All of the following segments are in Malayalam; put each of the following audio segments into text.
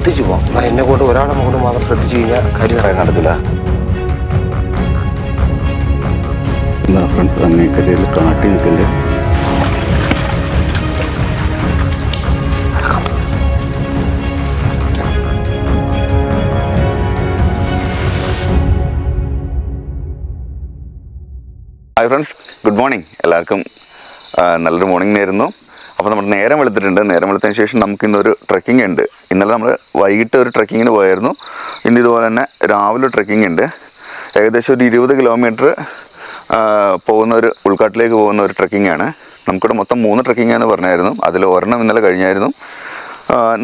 ശ്രദ്ധിച്ചു പോകാം. എന്നെ കൊണ്ട് ഒരാളെ കൊണ്ട് മാത്രം ശ്രദ്ധിച്ചു കഴിഞ്ഞാൽ കാര്യം നടക്കില്ല. ഫ്രണ്ട്സ് അമ്മേക്കരയിൽ കാട്ടി നിൽക്കണ്ടേ. Hi friends, good morning. എല്ലാവർക്കും നല്ലൊരു മോർണിംഗ് നേരുന്നു. അപ്പോൾ നമ്മൾ നേരം വെളുത്തിട്ടുണ്ട്. നേരം വെളുത്തതിന് ശേഷം നമുക്കിന്നൊരു ട്രെക്കിംഗ് ഉണ്ട്. ഇന്നലെ നമ്മൾ വൈകിട്ട് ഒരു ട്രെക്കിങ്ങിന് പോയായിരുന്നു. ഇന്ന് ഇതുപോലെ തന്നെ രാവിലെ ട്രെക്കിംഗ് ഉണ്ട്. ഏകദേശം ഒരു 20 കിലോമീറ്റർ ഉൾക്കാട്ടിലേക്ക് പോകുന്ന ഒരു ട്രെക്കിംഗ് ആണ്. നമുക്കിവിടെ മൊത്തം 3 ട്രെക്കിംഗാണെന്ന് പറഞ്ഞായിരുന്നു. അതിൽ ഒരെണ്ണം ഇന്നലെ കഴിഞ്ഞായിരുന്നു.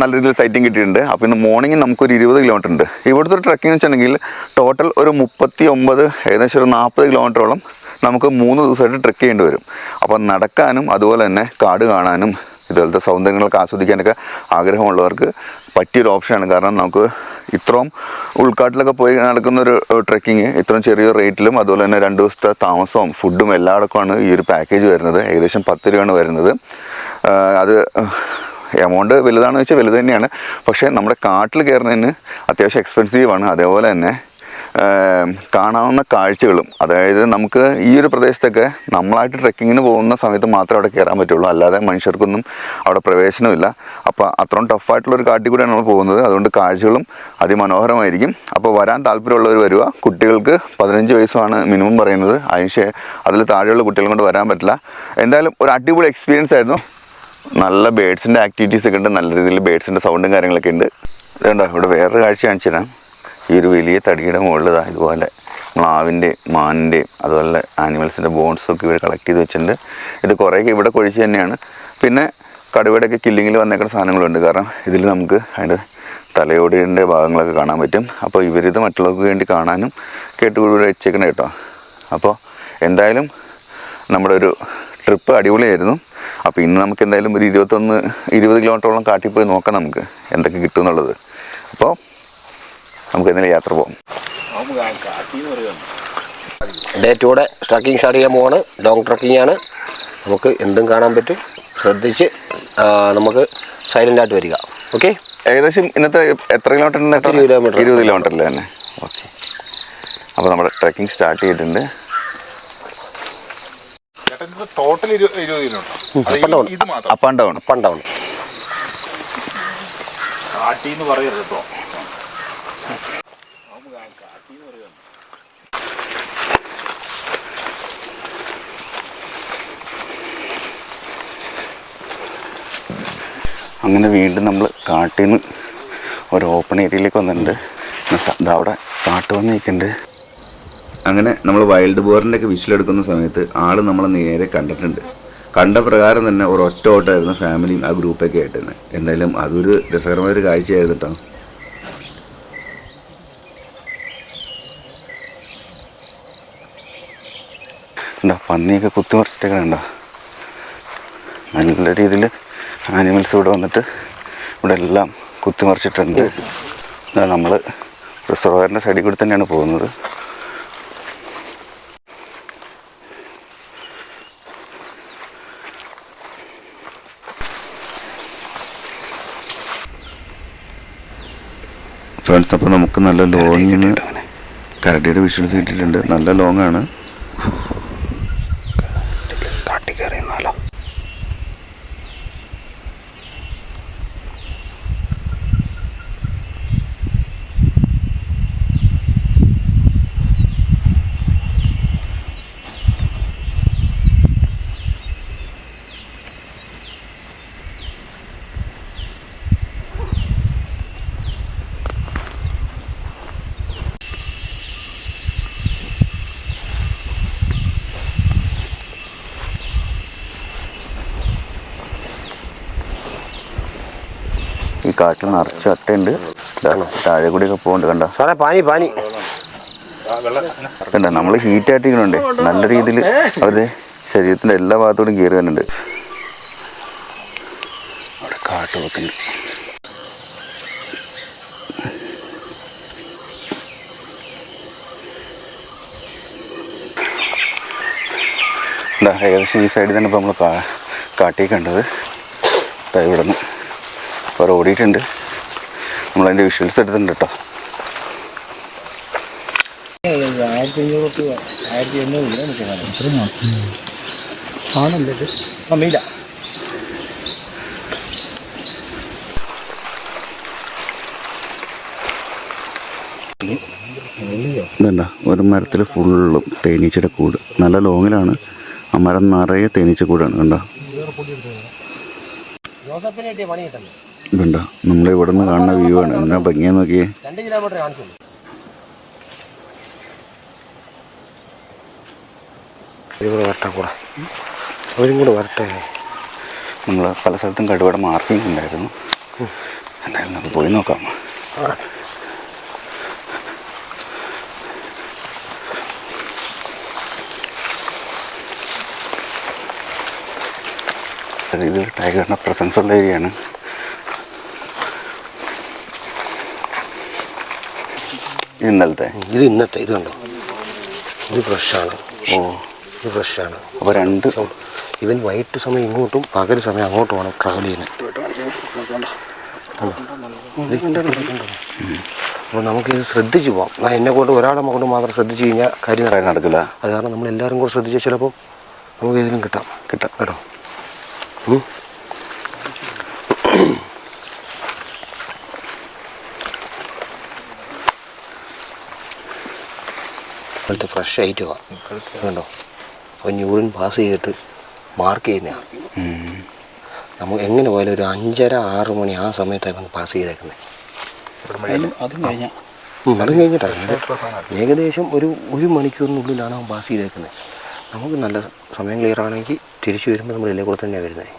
നല്ല രീതിയിൽ സൈറ്റിംഗ് കിട്ടിയിട്ടുണ്ട്. അപ്പോൾ ഇന്ന് മോർണിംഗ് നമുക്കൊരു 20 കിലോമീറ്റർ ഉണ്ട്. ഇവിടുത്തെ ഒരു ട്രെക്കിംഗ് വെച്ചിട്ടുണ്ടെങ്കിൽ ടോട്ടൽ ഒരു 39, ഏകദേശം ഒരു 40 കിലോമീറ്ററോളം നമുക്ക് 3 ദിവസമായിട്ട് ട്രെക്ക് ചെയ്യേണ്ടി വരും. അപ്പോൾ നടക്കാനും അതുപോലെ തന്നെ കാട് കാണാനും ഇതുപോലത്തെ സൗന്ദര്യങ്ങളൊക്കെ ആസ്വദിക്കാനൊക്കെ ആഗ്രഹമുള്ളവർക്ക് പറ്റിയൊരു ഓപ്ഷനാണ്. കാരണം നമുക്ക് ഇത്രയും ഉൾക്കാട്ടിലൊക്കെ പോയി നടക്കുന്നൊരു ട്രെക്കിങ് ഇത്രയും ചെറിയ റേറ്റിലും അതുപോലെ തന്നെ 2 ദിവസത്തെ താമസവും ഫുഡും എല്ലായിടക്കുമാണ് ഈ ഒരു പാക്കേജ് വരുന്നത്. ഏകദേശം 10 രൂപയാണ് വരുന്നത്. അത് എമൗണ്ട് വലുതാണെന്ന് വെച്ചാൽ വലുത് തന്നെയാണ്. പക്ഷേ നമ്മുടെ കാട്ടിൽ കയറുന്നതിന് അത്യാവശ്യം എക്സ്പെൻസീവാണ്. അതേപോലെ തന്നെ കാണാവുന്ന കാഴ്ചകളും, അതായത് നമുക്ക് ഈ ഒരു പ്രദേശത്തൊക്കെ നമ്മളായിട്ട് ട്രെക്കിങ്ങിന് പോകുന്ന സമയത്ത് മാത്രമേ അവിടെ കയറാൻ പറ്റുള്ളൂ. അല്ലാതെ മനുഷ്യർക്കൊന്നും അവിടെ പ്രവേശനമില്ല. അപ്പോൾ അത്രയും ടഫായിട്ടുള്ളൊരു കാട്ടിൽ കൂടെയാണ് നമ്മൾ പോകുന്നത്. അതുകൊണ്ട് കാഴ്ചകളും അതിമനോഹരമായിരിക്കും. അപ്പോൾ വരാൻ താല്പര്യമുള്ളവർ വരിക. കുട്ടികൾക്ക് 15 വയസ്സാണ് മിനിമം പറയുന്നത്. അതിൽ താഴെയുള്ള കുട്ടികളെ കൊണ്ട് വരാൻ പറ്റില്ല. എന്തായാലും ഒരു അടിപൊളി എക്സ്പീരിയൻസ് ആയിരുന്നു. നല്ല ബേഡ്സിൻ്റെ ആക്ടിവിറ്റീസൊക്കെ ഉണ്ട്. നല്ല രീതിയിൽ ബേഡ്സിൻ്റെ സൗണ്ടും കാര്യങ്ങളൊക്കെ ഉണ്ട്. അതുകൊണ്ടോ ഇവിടെ വേറൊരു കാഴ്ച കാണിച്ചു തരാം. ഈ ഒരു വലിയ തടിയുടെ മുകളിലാണ് ഇതുപോലെ മ്ലാവിൻ്റെയും മാനിൻ്റെയും അതുപോലെ ആനിമൽസിൻ്റെ ബോൺസൊക്കെ ഇവിടെ കളക്ട് ചെയ്ത് വെച്ചിട്ടുണ്ട്. ഇത് കുറേയൊക്കെ ഇവിടെ കൊഴിച്ച് തന്നെയാണ്. പിന്നെ കടുവയുടെയൊക്കെ കില്ലിങ്ങിൽ വന്നേക്കുന്ന സാധനങ്ങളുണ്ട്. കാരണം ഇതിൽ നമുക്ക് അതിൻ്റെ തലയോടിൻ്റെ ഭാഗങ്ങളൊക്കെ കാണാൻ പറ്റും. അപ്പോൾ ഇവരിത് മറ്റുള്ളവർക്ക് വേണ്ടി കാണാനും കേട്ടുകൂടി വെച്ചേക്കണം കേട്ടോ. അപ്പോൾ എന്തായാലും നമ്മുടെ ഒരു ട്രിപ്പ് അടിപൊളിയായിരുന്നു. അപ്പോൾ ഇന്ന് നമുക്ക് എന്തായാലും ഒരു 20 കിലോമീറ്ററോളം കാട്ടിൽ പോയി നോക്കാം നമുക്ക് എന്തൊക്കെ കിട്ടും എന്നുള്ളത്. അപ്പോൾ നമുക്ക് എന്തെങ്കിലും യാത്ര പോകാം. ഡേ 2 ട്രക്കിംഗ് സ്റ്റാർട്ട് ചെയ്യാൻ പോവാണ്. ലോങ് ട്രക്കിംഗ് ആണ്. നമുക്ക് എന്തും കാണാൻ പറ്റും. ശ്രദ്ധിച്ച് നമുക്ക് സൈലൻ്റ് ആയിട്ട് വരിക. ഓക്കെ. ഏകദേശം ഇന്നത്തെ എത്ര കിലോമീറ്റർ? 20 കിലോമീറ്ററിൽ തന്നെ. ഓക്കെ. അപ്പോൾ നമ്മുടെ ട്രക്കിംഗ് സ്റ്റാർട്ട് ചെയ്തിട്ടുണ്ട്. Total 20 kilometre up and down. കാട്ടിന്ന് പറയരുത് കേട്ടോ. അങ്ങനെ വീണ്ടും നമ്മൾ കാട്ടിൽ നിന്ന് ഒരു ഓപ്പൺ ഏരിയയിലേക്ക് വന്നിട്ടുണ്ട്. അവിടെ കാട്ട് വന്ന് നിൽക്കുന്നുണ്ട്. അങ്ങനെ നമ്മൾ വൈൽഡ് ബോറിൻ്റെ ഒക്കെ വിസിലെടുക്കുന്ന സമയത്ത് ആൾ നമ്മളെ നേരെ കണ്ടിട്ടുണ്ട്. കണ്ട പ്രകാരം തന്നെ ഒരു ഒറ്റ ഓട്ടമായിരുന്നു ഫാമിലിയും ആ ഗ്രൂപ്പൊക്കെ ആയിട്ട് തന്നെ. എന്തായാലും അതൊരു രസകരമായൊരു കാഴ്ചയായിരുന്നു കേട്ടോ. എന്താ പന്നിയൊക്കെ കുത്തിമറിച്ചിട്ടൊക്കെ നല്ല രീതിയിൽ ആനിമൽസ് ഇവിടെ വന്നിട്ട് ഇവിടെ എല്ലാം കുത്തിമറിച്ചിട്ടുണ്ട്. നമ്മൾ റിസർവയറിൻ്റെ സൈഡിൽ കൂടി തന്നെയാണ് പോകുന്നത്. ഫ്രണ്ട്സ്, അപ്പോൾ നമുക്ക് നല്ല ലോങ്ങിന് കരടിയുടെ വിഷ്വൽസ് കിട്ടിയിട്ടുണ്ട്. നല്ല ലോങ്ങാണ്. ഈ കാട്ടിൽ നിറച്ച് അട്ടയുണ്ട്. താഴെ കൂടിയൊക്കെ പോകുന്നുണ്ട്. കണ്ടോ സാറേ? പാനി കണ്ട നമ്മൾ ഹീറ്റായിട്ടിരിക്കണുണ്ട്. നല്ല രീതിയിൽ അവരുടെ ശരീരത്തിൻ്റെ എല്ലാ ഭാഗത്തോടും കയറി വരുന്നുണ്ട്. അവിടെ കാട്ട് വെക്കുന്നുണ്ട്. ഏകദേശം ഈ സൈഡിൽ തന്നെ ഇപ്പോൾ നമ്മൾ കാട്ടി കണ്ടത്. ഇവിടെ നിന്ന് അവർ ഓടിയിട്ടുണ്ട്. നമ്മളതിൻ്റെ വിഷ്വൽസ് എടുത്തിട്ടുണ്ട് കേട്ടോ. 1500 രൂപ 1800 കിലോമീറ്റർ ആണല്ലേ ഇത്? മീല ഇതുണ്ട ഒരു മരത്തിൽ ഫുള്ളും തേനീച്ചയുടെ കൂട്. നല്ല ലോങ്ങിലാണ്. ആ മരം നിറയെ തേനീച്ച കൂടാണ്. കണ്ടോ ഇതുണ്ട നമ്മളിവിടെ നിന്ന് കാണുന്ന വ്യൂ ആണ്. എന്നാ ഭംഗിയാ നോക്കിയേ. 2 കിലോമീറ്റർ കാണിച്ചുള്ളൂ. അവരും കൂടെ വരട്ടെ. നമ്മൾ പല സ്ഥലത്തും കടുവയുടെ മാർക്കിംഗ് ഉണ്ടായിരുന്നു. എന്തായാലും നമുക്ക് പോയി നോക്കാം. ഇത് ടൈഗറിൻ്റെ പ്രസൻസ് ഉള്ള ഏരിയയാണ്. ഇന്നലത്തെ ഇന്നത്തെ ഇത് കണ്ടോ, ഇത് ഫ്രഷാണ്. ഇത് ഫ്രഷാണ്. അപ്പോൾ 2 ഇവൻ വൈകിട്ട് സമയം ഇങ്ങോട്ടും പകൽ സമയം അങ്ങോട്ടുമാണ് ട്രാവൽ ചെയ്യുന്നത്. അപ്പോൾ നമുക്കിത് ശ്രദ്ധിച്ച് പോകാം. എന്നെ കൊണ്ട് ഒരാളെ കൊണ്ട് മാത്രം ശ്രദ്ധിച്ച് കഴിഞ്ഞാൽ കാര്യം നടക്കില്ല. അത് കാരണം നമ്മൾ എല്ലാവരും കൂടെ ശ്രദ്ധിച്ചാൽ ചിലപ്പോൾ നമുക്ക് ഏതെങ്കിലും കിട്ടാം കേട്ടോ. ഇപ്പോഴത്തെ ഫ്രഷ് ഐറ്റമാണ് കണ്ടോ. അവൻ യൂറിൻ പാസ് ചെയ്തിട്ട് മാർക്ക് ചെയ്യുന്നതാണ്. നമുക്ക് എങ്ങനെ പോയാലും ഒരു 5:30-6 മണി ആ സമയത്താണ് വന്ന് പാസ് ചെയ്തേക്കുന്നത്. അതും കഴിഞ്ഞിട്ടാണ് ഏകദേശം ഒരു മണിക്കൂറിനുള്ളിലാണ് അവൻ പാസ് ചെയ്തേക്കുന്നത്. നമുക്ക് നല്ല സമയം ക്ലിയർ ആണെങ്കിൽ തിരിച്ചു വരുമ്പോൾ നമ്മൾ ഇതിലെ കൂടെ തന്നെയാണ് വരുന്നത്.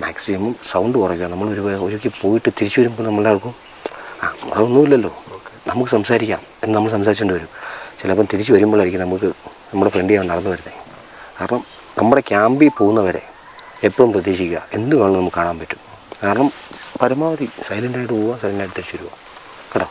മാക്സിമം സൗണ്ട് കുറയ്ക്കുക. നമ്മൾ ഒരിക്കൽ പോയിട്ട് തിരിച്ചു വരുമ്പോൾ നമ്മളെല്ലാവർക്കും അതൊന്നുമില്ലല്ലോ, നമുക്ക് സംസാരിക്കാം എന്ന് നമ്മൾ സംസാരിച്ചുകൊണ്ട് വരും. ചിലപ്പം തിരിച്ച് വരുമ്പോഴായിരിക്കും നമുക്ക് നമ്മുടെ ഫ്രണ്ടിയാണ് നടന്നു വരുന്നത്. കാരണം നമ്മുടെ ക്യാമ്പിൽ പോകുന്നവരെ എപ്പോഴും പ്രതീക്ഷിക്കുക, എന്ത് വേണമെങ്കിലും നമുക്ക് കാണാൻ പറ്റും. കാരണം പരമാവധി സൈലൻ്റായിട്ട് പോവുക, സൈലൻ്റായിട്ട് തിരിച്ചു വരിക കേട്ടോ.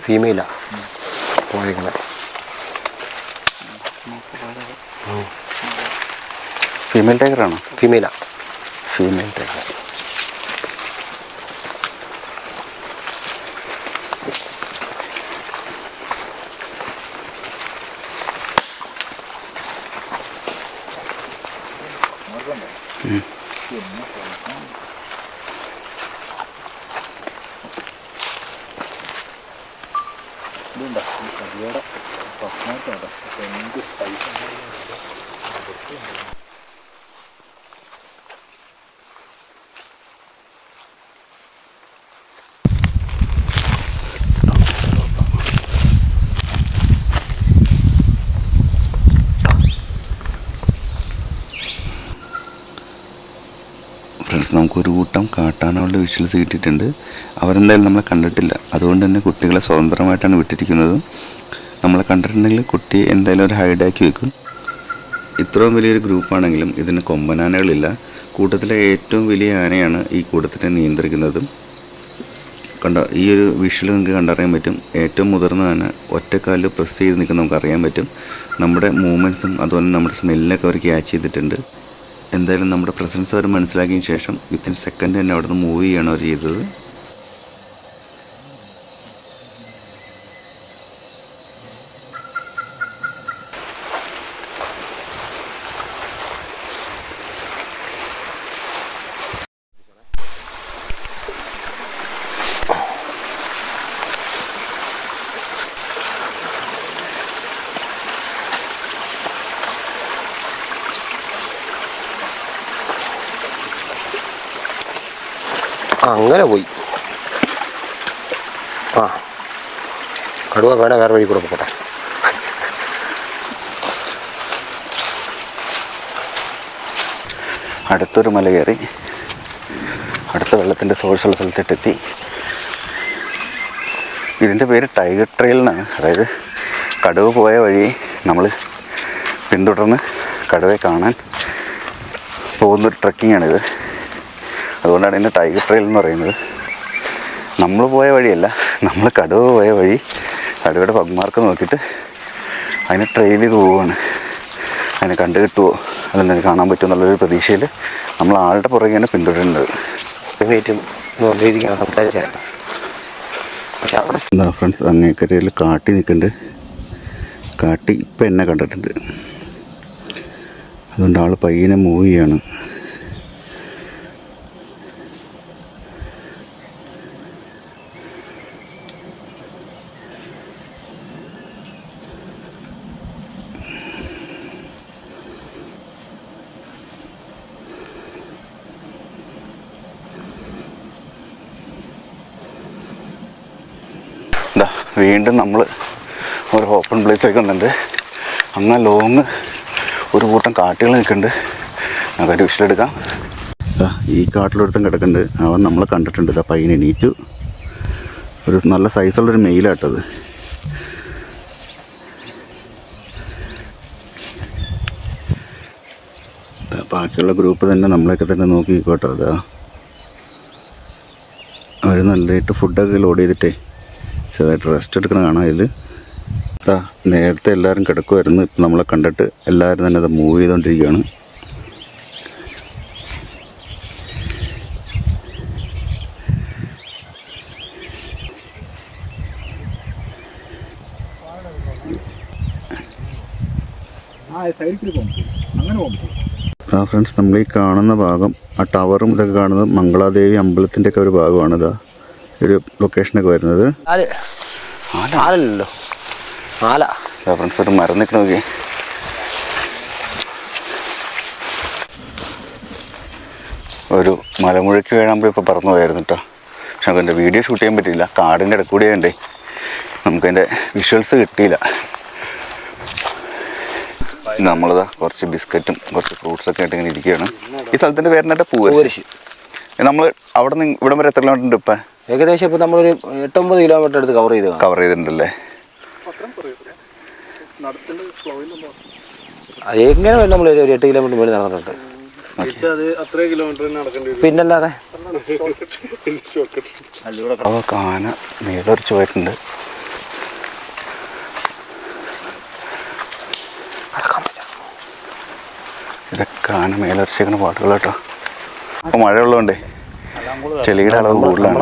ഫീമെയിലാ പോയേക്കുന്നത്. ഫീമെയിൽ ടൈഗറാണോ? Female tiger. ഫ്രണ്ട്സ്, നമുക്കൊരു കൂട്ടം കാട്ടാനകളുടെ വിഷ്വൽസ് കിട്ടിയിട്ടുണ്ട്. അവരെന്തായാലും നമ്മളെ കണ്ടിട്ടില്ല. അതുകൊണ്ട് തന്നെ കുട്ടികളെ സ്വതന്ത്രമായിട്ടാണ് വിട്ടിരിക്കുന്നത്. നമ്മളെ കണ്ടിട്ടുണ്ടെങ്കിൽ കുട്ടി എന്തായാലും ഒരു ഹൈഡാക്കി വെക്കും. ഇത്രയും വലിയൊരു ഗ്രൂപ്പാണെങ്കിലും ഇതിന് കൊമ്പനാനകളില്ല. കൂട്ടത്തിലെ ഏറ്റവും വലിയ ആനയാണ് ഈ കൂട്ടത്തിനെ നിയന്ത്രിക്കുന്നത്. കണ്ടോ, ഈ ഒരു വിഷ്വൽ നിങ്ങൾക്ക് കണ്ടറിയാൻ പറ്റും. ഏറ്റവും മുതിർന്ന ആന ഒറ്റക്കാലിൽ പ്രസ് ചെയ്ത് നിൽക്കുന്ന നമുക്കറിയാൻ പറ്റും. നമ്മുടെ മൂവ്മെൻറ്റ്സും അതുപോലെ നമ്മുടെ സ്മെല്ലൊക്കെ അവർ ക്യാച്ച് ചെയ്തിട്ടുണ്ട്. എന്തായാലും നമ്മുടെ പ്രസൻസ് അവർ മനസ്സിലാക്കിയ ശേഷം വിത്തിൻ സെക്കൻഡ് തന്നെ അവിടെ നിന്ന് മൂവ് ചെയ്യുകയാണ് അവർ ചെയ്തത്. അങ്ങനെ പോയി. കടുവ വേണേ വേറെ വഴി കൂടെ പോട്ടെ. അടുത്തൊരു മല കയറി അടുത്ത വെള്ളത്തിൻ്റെ സോഴ്സുള്ള സ്ഥലത്തിട്ടെത്തി. ഇതിൻ്റെ പേര് ടൈഗർ ട്രെയിൽ എന്നാണ്. അതായത് കടുവ പോയ വഴി നമ്മൾ പിന്തുടർന്ന് കടുവയെ കാണാൻ പോകുന്നൊരു ട്രക്കിങ്ങാണിത്. അതുകൊണ്ടാണ് ഇതിൻ്റെ ടൈഗർ ട്രെയിൽ എന്ന് പറയുന്നത്. നമ്മൾ പോയ വഴിയല്ല, നമ്മൾ കടുവ പോയ വഴി, കടുവയുടെ പഗ്മാർക്ക് നോക്കിയിട്ട് അതിനെ ട്രെയിൽ ചെയ്ത് പോവുകയാണ്. അതിനെ കണ്ടു കിട്ടുമോ, അതെന്താ കാണാൻ പറ്റുമോ എന്നുള്ളൊരു പ്രതീക്ഷയിൽ നമ്മൾ ആളുടെ പുറകെയാണ് പിന്തുടരുന്നത്. എന്താ ഫ്രണ്ട്സ്, അങ്ങേക്കരയിൽ കാട്ടി നിൽക്കുന്നുണ്ട്. കാട്ടി ഇപ്പം എന്നെ കണ്ടിട്ടുണ്ട്, അതുകൊണ്ട് ആൾ പയ്യനെ മൂവ് ചെയ്യാണ്. വീണ്ടും നമ്മൾ ഒരു ഓപ്പൺ പ്ലേസിലേക്ക് വന്നിട്ടുണ്ട്. അങ്ങ് ലോങ് ഒരു കൂട്ടം കാട്ടുകൾ നിൽക്കുന്നുണ്ട്. നമുക്കൊരു വിഷലെടുക്കാം. ഈ കാട്ടിലൊരുത്തം കിടക്കുന്നുണ്ട്, അവൻ നമ്മളെ കണ്ടിട്ടുണ്ട്. ഇതാ പയ്യൻ എണീറ്റു. ഒരു നല്ല സൈസുള്ളൊരു മെയിലാട്ടത്. ബാക്കിയുള്ള ഗ്രൂപ്പ് തന്നെ നമ്മളെയൊക്കെ തന്നെ നോക്കിക്കോട്ടെ. അതാ അവർ നല്ലതായിട്ട് ഫുഡൊക്കെ ലോഡ് ചെയ്തിട്ടേ ചെറുതായിട്ട് റെസ്റ്റ് എടുക്കണം കാണാം. ഇതിൽ നേരത്തെ എല്ലാവരും കിടക്കുമായിരുന്നു, ഇപ്പം നമ്മളെ കണ്ടിട്ട് എല്ലാവരും തന്നെ അത് മൂവ് ചെയ്തുകൊണ്ടിരിക്കുകയാണ്. ഫ്രണ്ട്സ്, നമ്മൾ ഈ കാണുന്ന ഭാഗം, ആ ടവറും ഇതൊക്കെ കാണുന്നത് മംഗളാദേവി അമ്പലത്തിൻ്റെ ഒക്കെ ഒരു ഭാഗമാണ്. ഇതാ ഒരു ലൊക്കേഷനൊക്കെ വരുന്നത്. ആലല്ലോ ആല. ഫ്രണ്ട്സ്, ഒരു മരം നിൽക്കണ നോക്കി. ഒരു മലമുഴയ്ക്ക് വീഴാകുമ്പോൾ ഇപ്പോൾ പറന്നു പോയായിരുന്നു കേട്ടോ. പക്ഷെ നമുക്കെൻ്റെ വീഡിയോ ഷൂട്ട് ചെയ്യാൻ പറ്റിയില്ല, കാടിൻ്റെ ഇടക്കൂടെ ഉണ്ടേ, നമുക്കതിൻ്റെ വിഷ്വൽസ് കിട്ടിയില്ല. നമ്മളിതാ കുറച്ച് ബിസ്ക്കറ്റും കുറച്ച് ഫ്രൂട്ട്സൊക്കെ ആയിട്ട് ഇങ്ങനെ ഇരിക്കുകയാണ്. ഈ സ്ഥലത്തിൻ്റെ പേരിനായിട്ട് പൂവരിശ്. നമ്മൾ അവിടെ നിന്ന് ഇവിടം വരെ എത്ര കിലോമീറ്റർ ഉണ്ട് ഇപ്പം? ഏകദേശം ഇപ്പോൾ നമ്മളൊരു 8-9 കിലോമീറ്റർ അടുത്ത് കവർ ചെയ്തിട്ടുണ്ടല്ലേ. എങ്ങനെ വേണം നമ്മൾ ഒരു 8 കിലോമീറ്റർ മേളിൽ നടന്നിട്ടുണ്ട്. പിന്നല്ലാതെ കാന മേലൊരിച്ച് പോയിട്ടുണ്ട്. ഇതൊക്കെ ആന മേലൊരിച്ചേക്കുന്ന പാട്ടുകൾ കേട്ടോ. അപ്പോൾ മഴയുള്ളതുകൊണ്ടേ ചെളിയുടെ അളവ് കൂടുതലാണ്.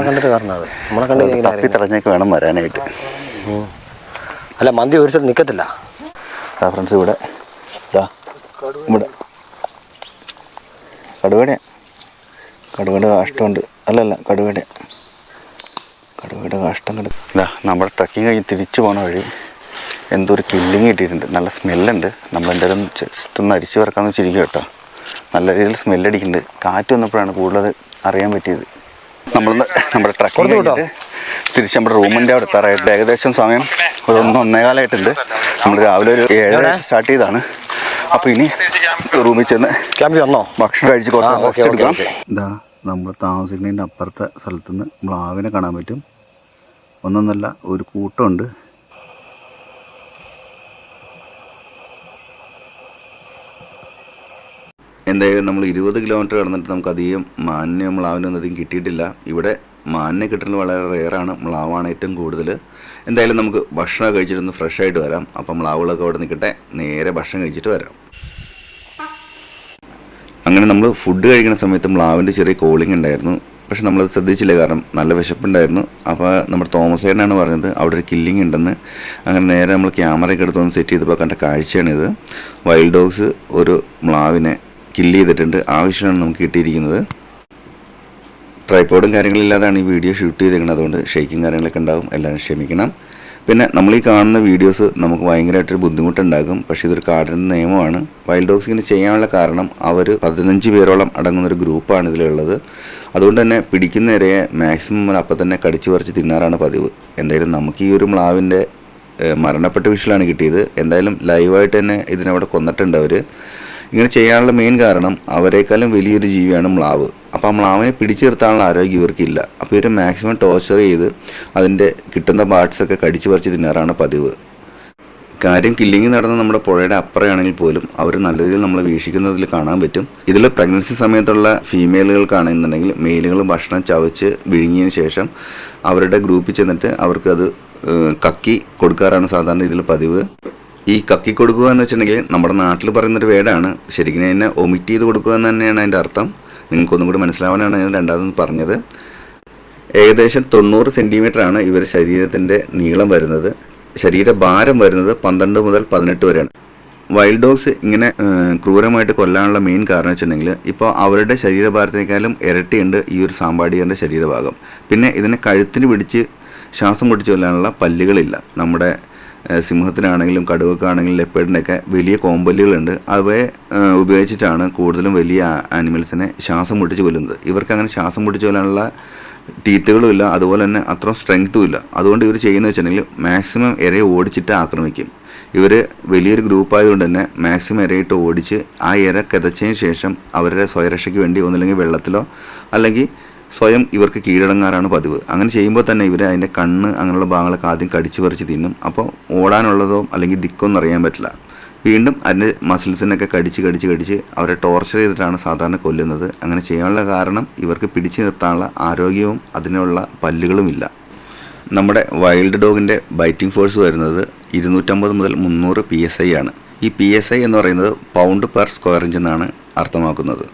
തപ്പി തടഞ്ഞൊക്കെ വേണം വരാനായിട്ട്. അല്ല, മന്തി ഒരു സ്ഥലത്ത് നിൽക്കത്തില്ല. ഫ്രണ്ട്സ്, ഇവിടെ ഇവിടെ കടുവയുടെ കാഷ്ടമുണ്ട്. അല്ലല്ല, കടുവയുടെ കാഷ്ടം കിടക്കും. നമ്മുടെ ട്രക്കിങ് കഴിഞ്ഞ് തിരിച്ചു പോകുന്ന വഴി എന്തോ ഒരു കില്ലിങ് കിട്ടിയിട്ടുണ്ട്. നല്ല സ്മെല്ലുണ്ട്. നമ്മളെന്തായാലും ജസ്റ്റ് ഒന്ന് അരിച്ചു വറക്കാമെന്ന് വെച്ചിരിക്കും കേട്ടോ. നല്ല രീതിയിൽ സ്മെല്ലടിക്കുന്നുണ്ട്. കാറ്റ് വന്നപ്പോഴാണ് കൂടുതൽ അറിയാൻ പറ്റിയത്. നമ്മുടെ ട്രക്കിങ് കഴിഞ്ഞിട്ട് തിരിച്ച് നമ്മുടെ റൂമിൻ്റെ അവിടെ എത്താറായിട്ട് ഏകദേശം സമയം ഒരു 1-1:15 നമ്മൾ രാവിലെ ഒരു 7 സ്റ്റാർട്ട് ചെയ്താണ്. അപ്പോൾ ഇനി റൂമിൽ ചെന്ന് ഭക്ഷണം കഴിച്ച് കുറച്ച് റെസ്റ്റ് എടുക്കാം. ഇതാ നമ്മൾ താമസിക്കുന്നതിൻ്റെ അപ്പുറത്തെ സ്ഥലത്തുനിന്ന് മ്ലാവിനെ കാണാൻ പറ്റും. ഒന്നൊന്നല്ല, ഒരു കൂട്ടമുണ്ട്. എന്തായാലും നമ്മൾ 20 കിലോമീറ്റർ കടന്നിട്ട് നമുക്ക് അധികം മാനിനെ മ്ലാവിനൊന്നും അധികം കിട്ടിയിട്ടില്ല. ഇവിടെ മാനിനെ കിട്ടുന്നത് വളരെ റെയറാണ്, മ്ലാവാണ് ഏറ്റവും കൂടുതൽ. എന്തായാലും നമുക്ക് ഭക്ഷണം കഴിച്ചിട്ടൊന്ന് ഫ്രഷ് ആയിട്ട് വരാം. അപ്പം മ്ലാവുകളൊക്കെ അവിടെ നിൽക്കട്ടെ, നേരെ ഭക്ഷണം കഴിച്ചിട്ട് വരാം. അങ്ങനെ നമ്മൾ ഫുഡ് കഴിക്കുന്ന സമയത്ത് മ്ലാവിൻ്റെ ചെറിയ കോളിംഗ് ഉണ്ടായിരുന്നു. പക്ഷെ നമ്മളത് ശ്രദ്ധിച്ചില്ല, കാരണം നല്ല വിശപ്പുണ്ടായിരുന്നു. അപ്പോൾ നമ്മുടെ തോമസ് ഏട്ടനാണ് പറഞ്ഞത് അവിടെ ഒരു കില്ലിങ് ഉണ്ടെന്ന്. അങ്ങനെ നേരെ നമ്മൾ ക്യാമറയൊക്കെ എടുത്തൊന്ന് സെറ്റ് ചെയ്തപ്പോൾ കണ്ട കാഴ്ചയാണിത്. വൈൽഡ് ഡോഗ്സ് ഒരു മ്ലാവിനെ കില്ല് ചെയ്തിട്ടുണ്ട്. ആവശ്യമാണ് നമുക്ക് കിട്ടിയിരിക്കുന്നത്. ട്രൈപോഡും കാര്യങ്ങളില്ലാതാണ് ഈ വീഡിയോ ഷൂട്ട് ചെയ്തേക്കുന്നത്, അതുകൊണ്ട് ഷെയ്ക്കും കാര്യങ്ങളൊക്കെ ഉണ്ടാകും, എല്ലാവരും ക്ഷമിക്കണം. പിന്നെ നമ്മൾ ഈ കാണുന്ന വീഡിയോസ് നമുക്ക് ഭയങ്കരമായിട്ടൊരു ബുദ്ധിമുട്ടുണ്ടാകും. പക്ഷേ ഇതൊരു കാടിൻ്റെ നിയമമാണ്. വൈൽഡ് ഡോഗ്സ് ഇങ്ങനെ ചെയ്യാനുള്ള കാരണം അവർ 15 പേരോളം അടങ്ങുന്നൊരു ഗ്രൂപ്പാണ് ഇതിലുള്ളത്. അതുകൊണ്ട് തന്നെ പിടിക്കുന്ന ഇരയെ മാക്സിമം അപ്പം തന്നെ കടിച്ചു പറിച്ച് തിന്നാറാണ് പതിവ്. എന്തായാലും നമുക്ക് ഈ ഒരു മ്ലാവിൻ്റെ മരണപ്പെട്ട വിഷലാണ് കിട്ടിയത്. എന്തായാലും ലൈവായിട്ട് തന്നെ ഇതിനവിടെ കൊന്നിട്ടുണ്ട് അവർ. ഇങ്ങനെ ചെയ്യാനുള്ള മെയിൻ കാരണം അവരെക്കാളും വലിയൊരു ജീവിയാണ് മ്ലാവ്. അപ്പോൾ ആ മ്ലാവിനെ പിടിച്ചു നിർത്താനുള്ള ആരോഗ്യം ഇവർക്കില്ല. അപ്പോൾ ഇവർ മാക്സിമം ടോർച്ചർ ചെയ്ത് അതിൻ്റെ കിട്ടുന്ന പാർട്സൊക്കെ കടിച്ചു പറിച്ച് തിന്നാറാണ് പതിവ്. കാര്യം കില്ലിങ് നടന്ന നമ്മുടെ പുഴയുടെ അപ്പുറമാണെങ്കിൽ പോലും അവർ നല്ല രീതിയിൽ നമ്മളെ വീക്ഷിക്കുന്നതിൽ കാണാൻ പറ്റും. ഇതിൽ പ്രഗ്നൻസി സമയത്തുള്ള ഫീമെയിലുകൾക്കാണെന്നുണ്ടെങ്കിൽ മെയിലുകൾ ഭക്ഷണം ചവച്ച് വിഴുങ്ങിയതിന് ശേഷം അവരുടെ ഗ്രൂപ്പിൽ ചെന്നിട്ട് അവർക്കത് കക്കി കൊടുക്കാറാണ് സാധാരണ ഇതിൽ പതിവ്. ഈ കക്കി കൊടുക്കുക എന്ന് വെച്ചിട്ടുണ്ടെങ്കിൽ നമ്മുടെ നാട്ടിൽ പറയുന്നൊരു വേർഡാണ്. ശരിക്കും അതിനെ ഒമിറ്റ് ചെയ്ത് കൊടുക്കുക എന്ന് തന്നെയാണ് അതിൻ്റെ അർത്ഥം. നിങ്ങൾക്കൊന്നും കൂടി മനസ്സിലാവാനാണ് ഞാൻ രണ്ടാമത് പറഞ്ഞത്. ഏകദേശം 90 സെൻറ്റിമീറ്ററാണ് ഇവർ ശരീരത്തിൻ്റെ നീളം വരുന്നത്. ശരീരഭാരം വരുന്നത് 12 മുതൽ 18 വരെയാണ്. വൈൽഡ് ഡോഗ്സ് ഇങ്ങനെ ക്രൂരമായിട്ട് കൊല്ലാനുള്ള മെയിൻ കാരണം വെച്ചിട്ടുണ്ടെങ്കിൽ ഇപ്പോൾ അവരുടെ ശരീരഭാരത്തിനേക്കാളും ഇരട്ടിയുണ്ട് ഈ ഒരു സാമ്പാടിയറിൻ്റെ ശരീരഭാഗം. പിന്നെ ഇതിനെ കഴുത്തിന് പിടിച്ച് ശ്വാസം മുട്ടിച്ച് കൊല്ലാനുള്ള പല്ലുകളില്ല. നമ്മുടെ സിംഹത്തിനാണെങ്കിലും കടുവക്കാണെങ്കിലും ലെപ്പേഡിൻ്റെയൊക്കെ വലിയ കോമ്പല്ലുകളുണ്ട്. അവയെ ഉപയോഗിച്ചിട്ടാണ് കൂടുതലും വലിയ ആനിമൽസിനെ ശ്വാസം മുട്ടിച്ച് കൊല്ലുന്നത്. ഇവർക്ക് അങ്ങനെ ശ്വാസം മുട്ടിച്ച് കൊല്ലാനുള്ള ടീത്തുകളും ഇല്ല, അതുപോലെ തന്നെ അത്ര സ്ട്രെങ്ത്തും ഇല്ല. അതുകൊണ്ട് ഇവർ ചെയ്യുന്നത് വെച്ചിട്ടുണ്ടെങ്കിൽ മാക്സിമം ഇരയെ ഓടിച്ചിട്ട് ആക്രമിക്കും. ഇവർ വലിയൊരു ഗ്രൂപ്പായതുകൊണ്ട് തന്നെ മാക്സിമം ഇരയിട്ട് ഓടിച്ച് ആ ഇര കിതച്ചതിന് ശേഷം അവരുടെ സ്വയരക്ഷയ്ക്ക് വേണ്ടി ഒന്നില്ലെങ്കിൽ വെള്ളത്തിലോ അല്ലെങ്കിൽ സ്വയം ഇവർക്ക് കീഴടങ്ങാറാണ് പതിവ്. അങ്ങനെ ചെയ്യുമ്പോൾ തന്നെ ഇവർ അതിൻ്റെ കണ്ണ് അങ്ങനെയുള്ള ഭാഗങ്ങളൊക്കെ ആദ്യം കടിച്ചു പറിച്ച് തിന്നും. അപ്പോൾ ഓടാനുള്ളതോ അല്ലെങ്കിൽ ദിക്കൊന്നും അറിയാൻ പറ്റില്ല. വീണ്ടും അതിൻ്റെ മസിൽസിനൊക്കെ കടിച്ച് അവരെ ടോർച്ചർ ചെയ്തിട്ടാണ് സാധാരണ കൊല്ലുന്നത്. അങ്ങനെ ചെയ്യാനുള്ള കാരണം ഇവർക്ക് പിടിച്ചു നിർത്താനുള്ള ആരോഗ്യവും അതിനുള്ള പല്ലുകളുമില്ല. നമ്മുടെ വൈൽഡ് ഡോഗിൻ്റെ ബൈറ്റിംഗ് ഫോഴ്സ് വരുന്നത് 250 മുതൽ 300 PSI ആണ്. ഈ PSI എന്ന് പറയുന്നത് പൗണ്ട് പെർ സ്ക്വയർ ഇഞ്ച് എന്നാണ് അർത്ഥമാക്കുന്നത്.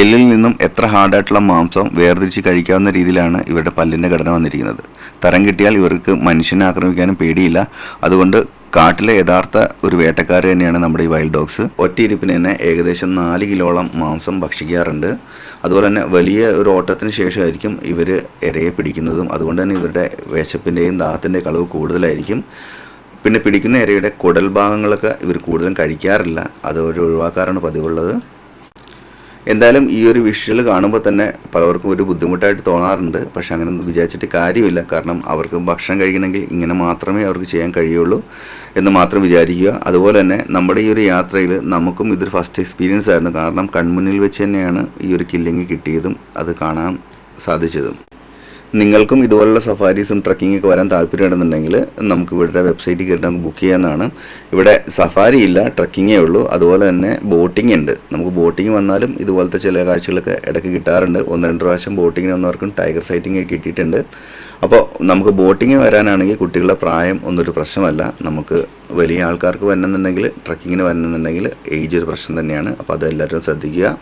എല്ലിൽ നിന്നും എത്ര ഹാർഡായിട്ടുള്ള മാംസം വേർതിരിച്ച് കഴിക്കാവുന്ന രീതിയിലാണ് ഇവരുടെ പല്ലിൻ്റെ ഘടന വന്നിരിക്കുന്നത്. തരം കിട്ടിയാൽ ഇവർക്ക് മനുഷ്യനെ ആക്രമിക്കാനും പേടിയില്ല. അതുകൊണ്ട് കാട്ടിലെ യഥാർത്ഥ ഒരു വേട്ടക്കാർ തന്നെയാണ് നമ്മുടെ ഈ വൈൽഡ് ഡോഗ്സ്. ഒറ്റയിരിപ്പിന് തന്നെ ഏകദേശം 4 കിലോളം മാംസം ഭക്ഷിക്കാറുണ്ട്. അതുപോലെ തന്നെ വലിയ ഒരു ഓട്ടത്തിന് ശേഷമായിരിക്കും ഇവർ ഇരയെ പിടിക്കുന്നതും. അതുകൊണ്ട് തന്നെ ഇവരുടെ വിശപ്പിൻ്റെയും ദാഹത്തിൻ്റെയും അളവ് കൂടുതലായിരിക്കും. പിന്നെ പിടിക്കുന്ന ഇരയുടെ കുടൽ ഭാഗങ്ങളൊക്കെ ഇവർ കൂടുതലും കഴിക്കാറില്ല, അത് ഒഴിവാക്കാറാണ് പതിവുള്ളത്. എന്തായാലും ഈ ഒരു വിഷ്വൽ കാണുമ്പോൾ തന്നെ പലവർക്കും ഒരു ബുദ്ധിമുട്ടായിട്ട് തോന്നാറുണ്ട്. പക്ഷെ അങ്ങനെ വിചാരിച്ചിട്ട് കാര്യമില്ല. കാരണം അവർക്ക് ഭക്ഷണം കഴിക്കണമെങ്കിൽ ഇങ്ങനെ മാത്രമേ അവർക്ക് ചെയ്യാൻ കഴിയുള്ളൂ എന്ന് മാത്രം വിചാരിക്കുക. അതുപോലെ തന്നെ നമ്മുടെ ഈ ഒരു യാത്രയിൽ നമുക്കും ഇതൊരു ഫസ്റ്റ് എക്സ്പീരിയൻസ് ആയിരുന്നു. കാരണം കൺമുന്നിൽ വെച്ച് തന്നെയാണ് ഈ ഒരു കില്ലിങ് കിട്ടിയതും അത് കാണാൻ സാധിച്ചതും. നിങ്ങൾക്കും ഇതുപോലുള്ള സഫാരീസും ട്രക്കിങ്ങൊക്കെ വരാൻ താല്പര്യമുണ്ടെന്നുണ്ടെങ്കിൽ നമുക്ക് ഇവരുടെ വെബ്സൈറ്റിൽ കയറി നമുക്ക് ബുക്ക് ചെയ്യാവുന്നതാണ്. ഇവിടെ സഫാരി ഇല്ല, ട്രക്കിങ്ങേ ഉള്ളൂ. അതുപോലെ തന്നെ ബോട്ടിംഗ് ഉണ്ട്. നമുക്ക് ബോട്ടിങ് വന്നാലും ഇതുപോലത്തെ ചില കാഴ്ചകളൊക്കെ ഇടയ്ക്ക് കിട്ടാറുണ്ട്. 1-2 പ്രാവശ്യം ബോട്ടിങ്ങിന് വന്നവർക്കും ടൈഗർ സൈറ്റിംഗ് കിട്ടിയിട്ടുണ്ട്. അപ്പോൾ നമുക്ക് ബോട്ടിങ് വരാനാണെങ്കിൽ കുട്ടികളുടെ പ്രായം ഒന്നൊരു പ്രശ്നമല്ല. നമുക്ക് വലിയ ആൾക്കാർക്ക് വരണമെന്നുണ്ടെങ്കിൽ ട്രക്കിങ്ങിന് വരണമെന്നുണ്ടെങ്കിൽ ഏജ് ഒരു പ്രശ്നം തന്നെയാണ്. അപ്പോൾ അതെല്ലാവരും ശ്രദ്ധിക്കുക.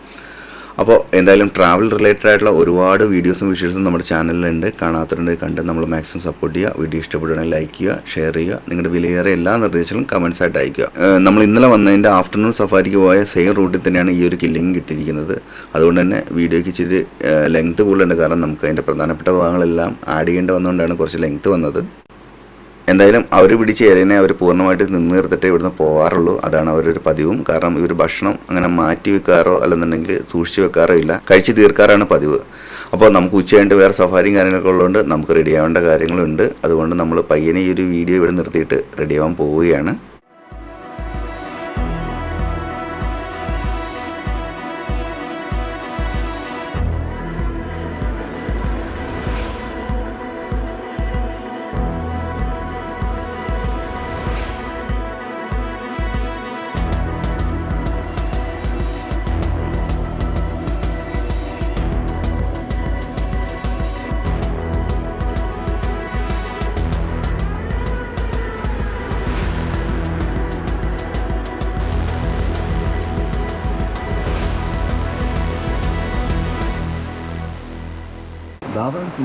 അപ്പോൾ എന്തായാലും ട്രാവൽ റിലേറ്റഡ് ആയിട്ടുള്ള ഒരുപാട് വീഡിയോസും വിഷ്വൽസും നമ്മുടെ ചാനലിലുണ്ട്. കാണാത്തവരുണ്ടെങ്കിൽ കണ്ട് നമ്മൾ മാക്സിമം സപ്പോർട്ട് ചെയ്യുക. വീഡിയോ ഇഷ്ടപ്പെടുകയാണെങ്കിൽ ലൈക്ക് ചെയ്യുക, ഷെയർ ചെയ്യുക. നിങ്ങളുടെ വിലയേറെ എല്ലാ നിർദ്ദേശങ്ങളും കമൻസ് ആയിട്ട് അയക്കുക. നമ്മൾ ഇന്നലെ വന്നതിൻ്റെ ആഫ്റ്റർനൂൺ സഫാരിക്ക് പോയ സെയിം റൂട്ടിൽ തന്നെയാണ് ഈ ഒരു കില്ലിങ് കിട്ടിയിരിക്കുന്നത്. അതുകൊണ്ട് തന്നെ വീഡിയോയ്ക്ക് ഇച്ചിരി ലെങ്ത്ത് കൂടുതലുണ്ട്. കാരണം നമുക്ക് അതിൻ്റെ പ്രധാനപ്പെട്ട ഭാഗങ്ങളെല്ലാം ആഡ് ചെയ്യേണ്ടി വന്നുകൊണ്ടാണ് കുറച്ച് ലെങ്ത്ത് വന്നത്. എന്തായാലും അവർ പിടിച്ച് ഇരേനെ അവർ പൂർണ്ണമായിട്ട് നിന്ന് നിർത്തിട്ടേ ഇവിടുന്ന് പോകാറുള്ളൂ. അതാണ് അവരൊരു പതിവും. കാരണം ഇവർ ഭക്ഷണം അങ്ങനെ മാറ്റി വെക്കാറോ അല്ലെന്നുണ്ടെങ്കിൽ സൂക്ഷിച്ച് വെക്കാറോ ഇല്ല, കഴിച്ച് തീർക്കാറാണ് പതിവ്. അപ്പോൾ നമുക്ക് ഉച്ചയായിട്ട് വേറെ സഫാരിയും കാര്യങ്ങളൊക്കെ ഉള്ളതുകൊണ്ട് നമുക്ക് റെഡി ആവേണ്ട കാര്യങ്ങളുണ്ട്. അതുകൊണ്ട് നമ്മൾ പയ്യനെ ഈ ഒരു വീഡിയോ ഇവിടെ നിർത്തിയിട്ട് റെഡി ആവാൻ പോവുകയാണ്.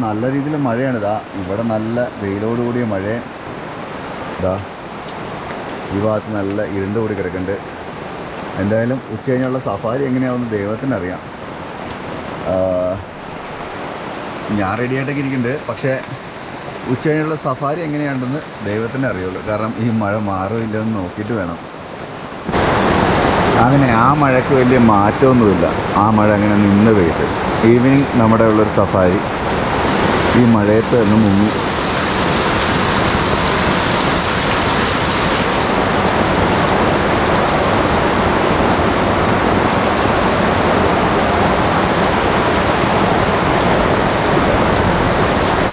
നല്ല രീതിയിൽ മഴയാണ്. ഇവിടെ നല്ല വെയിലോടുകൂടിയ മഴ. ഈ ഭാഗത്ത് നല്ല ഇരുണ്ട് കൂടി കിടക്കുന്നുണ്ട്. എന്തായാലും ഉച്ച കഴിഞ്ഞുള്ള സഫാരി എങ്ങനെയാവുമെന്ന് ദൈവത്തിനറിയാം. ഞാൻ റെഡിയായിട്ടൊക്കെ ഇരിക്കുന്നുണ്ട്. പക്ഷേ ഉച്ച കഴിഞ്ഞുള്ള സഫാരി എങ്ങനെയാണെന്ന് ദൈവത്തിനെ അറിയുള്ളൂ. കാരണം ഈ മഴ മാറുമില്ലെന്ന് നോക്കിയിട്ട് വേണം. അങ്ങനെ ആ മഴയ്ക്ക് വലിയ മാറ്റമൊന്നുമില്ല. ആ മഴ അങ്ങനെ നിന്ന് പെയ്ത് ഈവനിങ് നമ്മുടെ ഉള്ളൊരു സഫാരി ഈ മഴയത്ത് ഒന്ന് മുങ്ങി.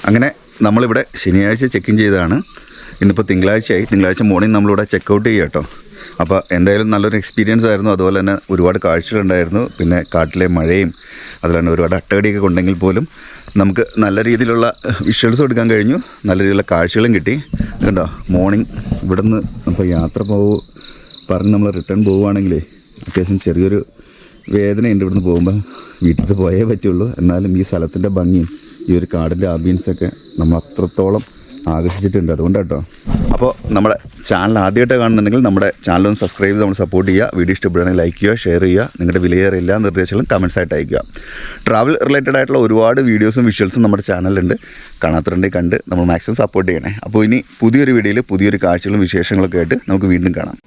അങ്ങനെ നമ്മളിവിടെ ശനിയാഴ്ച ചെക്ക് ഇൻ ചെയ്തതാണ്. ഇന്നിപ്പോൾ തിങ്കളാഴ്ച മോർണിംഗ് നമ്മളിവിടെ ചെക്കൗട്ട് ചെയ്യുക കേട്ടോ. അപ്പോൾ എന്തായാലും നല്ലൊരു എക്സ്പീരിയൻസ് ആയിരുന്നു. അതുപോലെ തന്നെ ഒരുപാട് കാഴ്ചകളുണ്ടായിരുന്നു. പിന്നെ കാട്ടിലെ മഴയും അതുപോലെ തന്നെ ഒരുപാട് അട്ടകടിയൊക്കെ ഉണ്ടെങ്കിൽ പോലും നമുക്ക് നല്ല രീതിയിലുള്ള വിഷ്വൽസ് എടുക്കാൻ കഴിഞ്ഞു. നല്ല രീതിയിലുള്ള കാഴ്ചകളും കിട്ടി. കണ്ടോ മോർണിംഗ് ഇവിടെ നിന്ന് അപ്പോൾ യാത്ര പറഞ്ഞ് നമ്മൾ റിട്ടേൺ പോവുകയാണെങ്കിലേ അത്യാവശ്യം ചെറിയൊരു വേദനയുണ്ട്. ഇവിടുന്ന് പോകുമ്പോൾ വീട്ടിൽ പോയേ പറ്റുള്ളൂ. എന്നാലും ഈ സ്ഥലത്തിൻ്റെ ഭംഗിയും ഈ ഒരു കാടിൻ്റെ ആംബിയൻസൊക്കെ നമ്മൾ അത്രത്തോളം ആകർഷിച്ചിട്ടുണ്ട്. അതുകൊണ്ട് കേട്ടോ. അപ്പോൾ നമ്മുടെ ചാനൽ ആദ്യമായിട്ട് കാണുന്നുണ്ടെങ്കിൽ നമ്മുടെ ചാനലൊന്ന് സബ്സ്ക്രൈബ് ചെയ്ത് നമ്മൾ സപ്പോർട്ട് ചെയ്യുക. വീഡിയോ ഇഷ്ടപ്പെടുകയാണെങ്കിൽ ലൈക്ക് ചെയ്യുക, ഷെയർ ചെയ്യുക. നിങ്ങളുടെ വിലയേറിയ എല്ലാ നിർദ്ദേശങ്ങളും കമൻസ് ആയിട്ട് അയയ്ക്കുക. ട്രാവൽ റിലേറ്റഡ് ആയിട്ടുള്ള ഒരുപാട് വീഡിയോസും വിഷ്വൽസും നമ്മുടെ ചാനലിലുണ്ട്. കാണാത്തവരുണ്ടെങ്കിൽ കണ്ട് നമ്മൾ മാക്സിമം സപ്പോർട്ട് ചെയ്യണേ. അപ്പോൾ ഇനി പുതിയൊരു വീഡിയോയിൽ പുതിയൊരു കാഴ്ചകളും വിശേഷങ്ങളൊക്കെ ആയിട്ട് നമുക്ക് വീണ്ടും കാണാം.